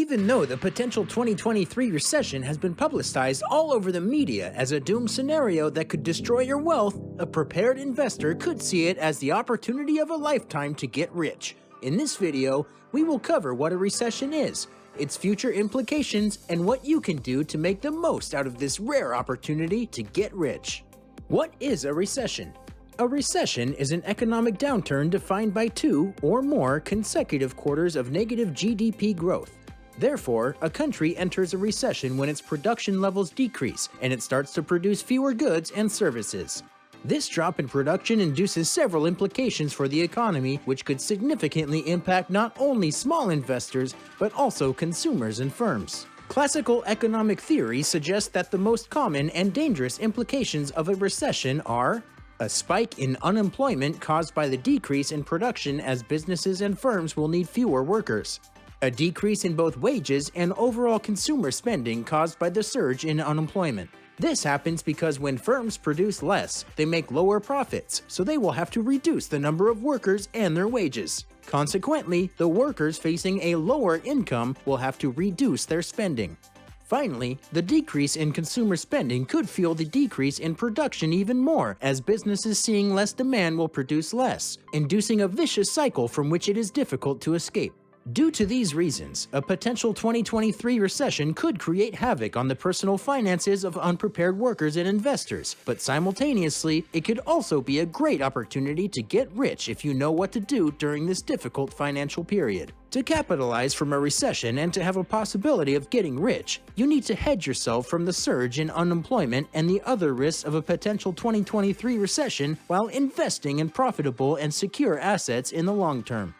Even though the potential 2023 recession has been publicized all over the media as a doom scenario that could destroy your wealth, a prepared investor could see it as the opportunity of a lifetime to get rich. In this video, we will cover what a recession is, its future implications, and what you can do to make the most out of this rare opportunity to get rich. What is a recession? A recession is an economic downturn defined by 2 or more consecutive quarters of negative GDP growth. Therefore, a country enters a recession when its production levels decrease and it starts to produce fewer goods and services. This drop in production induces several implications for the economy, which could significantly impact not only small investors, but also consumers and firms. Classical economic theory suggests that the most common and dangerous implications of a recession are a spike in unemployment caused by the decrease in production as businesses and firms will need fewer workers. A decrease in both wages and overall consumer spending caused by the surge in unemployment. This happens because when firms produce less, they make lower profits, so they will have to reduce the number of workers and their wages. Consequently, the workers facing a lower income will have to reduce their spending. Finally, the decrease in consumer spending could fuel the decrease in production even more, as businesses seeing less demand will produce less, inducing a vicious cycle from which it is difficult to escape. Due to these reasons, a potential 2023 recession could create havoc on the personal finances of unprepared workers and investors, but simultaneously, it could also be a great opportunity to get rich if you know what to do during this difficult financial period. To capitalize from a recession and to have a possibility of getting rich, you need to hedge yourself from the surge in unemployment and the other risks of a potential 2023 recession while investing in profitable and secure assets in the long term.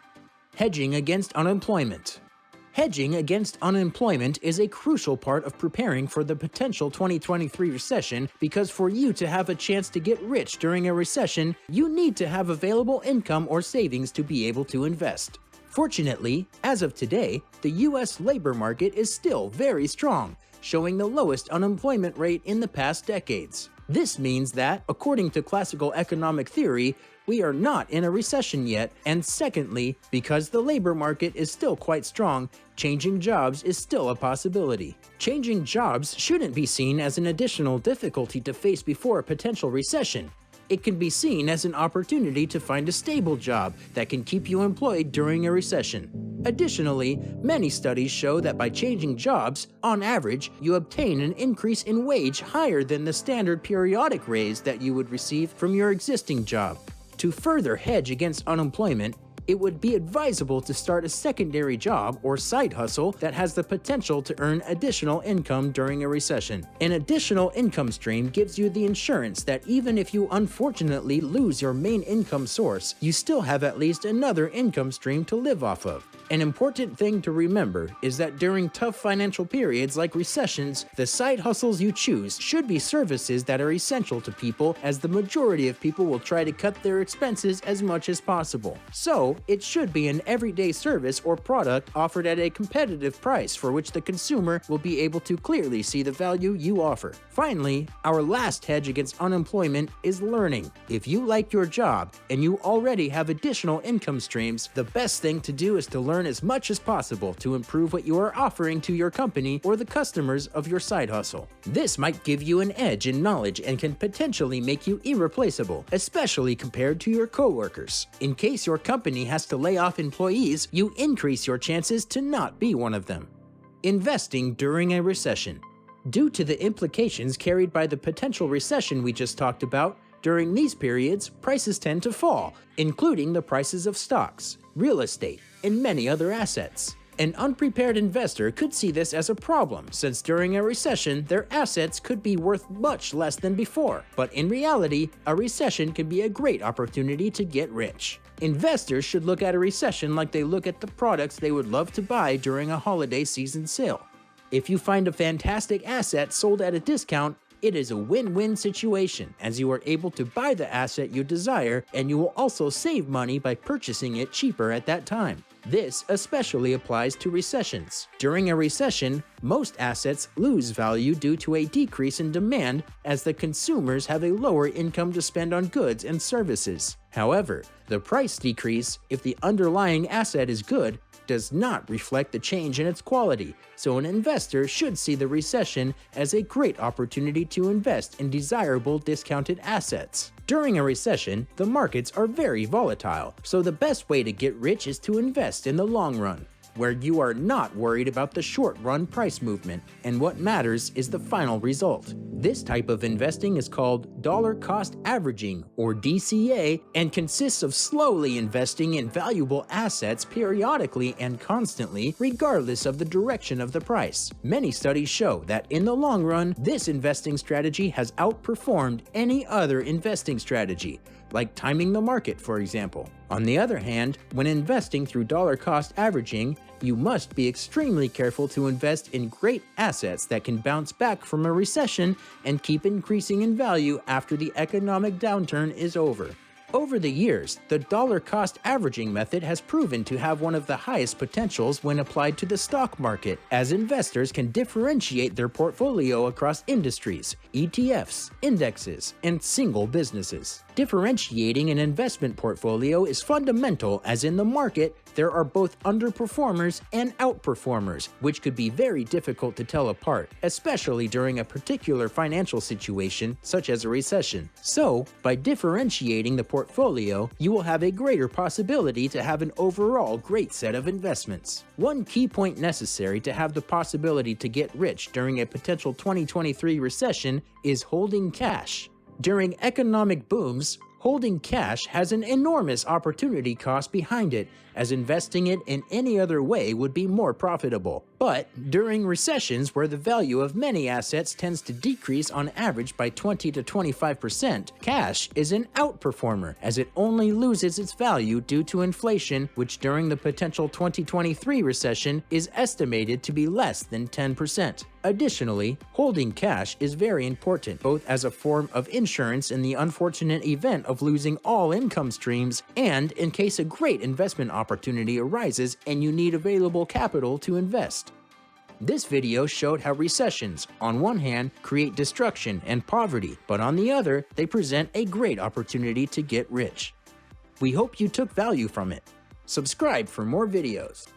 Hedging against unemployment. Hedging against unemployment is a crucial part of preparing for the potential 2023 recession because for you to have a chance to get rich during a recession, you need to have available income or savings to be able to invest. Fortunately, as of today, the U.S. labor market is still very strong, showing the lowest unemployment rate in the past decades. This means that, according to classical economic theory, we are not in a recession yet, and secondly, because the labor market is still quite strong, changing jobs is still a possibility. Changing jobs shouldn't be seen as an additional difficulty to face before a potential recession. It can be seen as an opportunity to find a stable job that can keep you employed during a recession. Additionally, many studies show that by changing jobs, on average, you obtain an increase in wage higher than the standard periodic raise that you would receive from your existing job. To further hedge against unemployment, it would be advisable to start a secondary job or side hustle that has the potential to earn additional income during a recession. An additional income stream gives you the insurance that even if you unfortunately lose your main income source, you still have at least another income stream to live off of. An important thing to remember is that during tough financial periods like recessions, the side hustles you choose should be services that are essential to people, as the majority of people will try to cut their expenses as much as possible. So, it should be an everyday service or product offered at a competitive price for which the consumer will be able to clearly see the value you offer. Finally, our last hedge against unemployment is learning. If you like your job and you already have additional income streams, the best thing to do is to learn as much as possible to improve what you are offering to your company or the customers of your side hustle. This might give you an edge in knowledge and can potentially make you irreplaceable, especially compared to your coworkers. In case your company has to lay off employees, you increase your chances to not be one of them. Investing during a recession. Due to the implications carried by the potential recession we just talked about, during these periods, prices tend to fall, including the prices of stocks, real estate, and many other assets. An unprepared investor could see this as a problem, since during a recession, their assets could be worth much less than before. But in reality, a recession can be a great opportunity to get rich. Investors should look at a recession like they look at the products they would love to buy during a holiday season sale. If you find a fantastic asset sold at a discount, it is a win-win situation, as you are able to buy the asset you desire and you will also save money by purchasing it cheaper at that time. This especially applies to recessions. During a recession, most assets lose value due to a decrease in demand as the consumers have a lower income to spend on goods and services. However, the price decrease, if the underlying asset is good, does not reflect the change in its quality, so an investor should see the recession as a great opportunity to invest in desirable discounted assets. During a recession, the markets are very volatile, so the best way to get rich is to invest in the long run, where you are not worried about the short-run price movement, and what matters is the final result. This type of investing is called dollar cost averaging, or DCA, and consists of slowly investing in valuable assets periodically and constantly, regardless of the direction of the price. Many studies show that in the long run, this investing strategy has outperformed any other investing strategy, like timing the market, for example. On the other hand, when investing through dollar cost averaging, you must be extremely careful to invest in great assets that can bounce back from a recession and keep increasing in value after the economic downturn is over. Over the years, the dollar cost averaging method has proven to have one of the highest potentials when applied to the stock market, as investors can differentiate their portfolio across industries, ETFs, indexes, and single businesses. Differentiating an investment portfolio is fundamental, as in the market, there are both underperformers and outperformers, which could be very difficult to tell apart, especially during a particular financial situation such as a recession. So, by differentiating the portfolio, you will have a greater possibility to have an overall great set of investments. One key point necessary to have the possibility to get rich during a potential 2023 recession is holding cash. During economic booms, holding cash has an enormous opportunity cost behind it, as investing it in any other way would be more profitable. But during recessions where the value of many assets tends to decrease on average by 20 to 25%, cash is an outperformer, as it only loses its value due to inflation, which during the potential 2023 recession is estimated to be less than 10%. Additionally, holding cash is very important, both as a form of insurance in the unfortunate event of losing all income streams, and in case a great investment opportunity arises and you need available capital to invest. This video showed how recessions, on one hand, create destruction and poverty, but on the other, they present a great opportunity to get rich. We hope you took value from it. Subscribe for more videos.